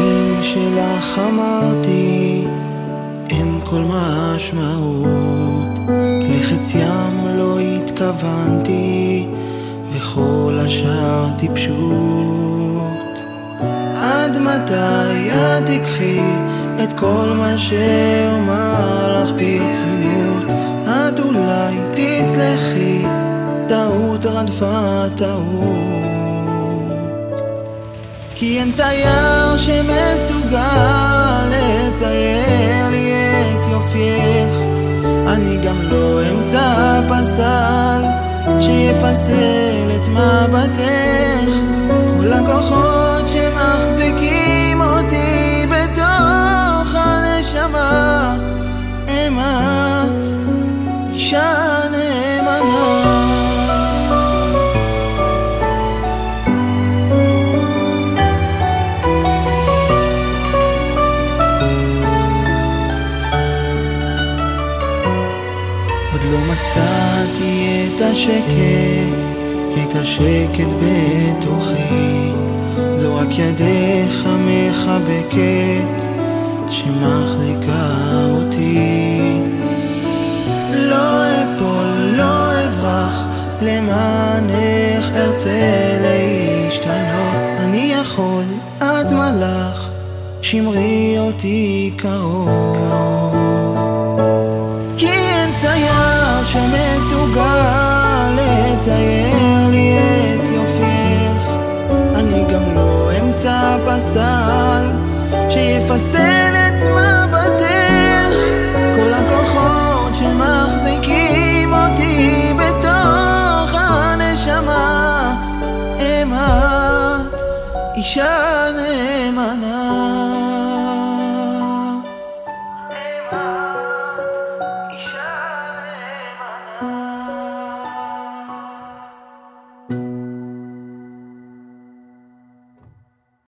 המילים שלך אמרתי אין כל משמעות, לחציים לא התכוונתי וכל השאר טיפשות. עד מתי את תקחי את כל מה שאומר לך ברצינות? את אולי תסלחי, טעות רדפה טעות. כי אין צייר שמסוגל לצייר לי את יופייך, אני גם לא אמצא פסל שיפסל את מבטך. כל הכוחות שמחזיקים אותי בתוך הנשמה הם את, אישה נאמנה. עוד לא מצאתי את השקט בתוכי, זו רק ידך מחבקת שמחזיקה אותי. לא אפול, לא אברח, למענך ארצה להשתנות. אני יכול, את מלאך, שמרי אותי קרוב. כי אין צייר שמסוגל לצייר לי את יופייך, אני גם לא אמצא פסל שיפסל את מבטך. כל הכוחות שמחזיקים אותי בתוך הנשמה הם את, אישה נאמנה.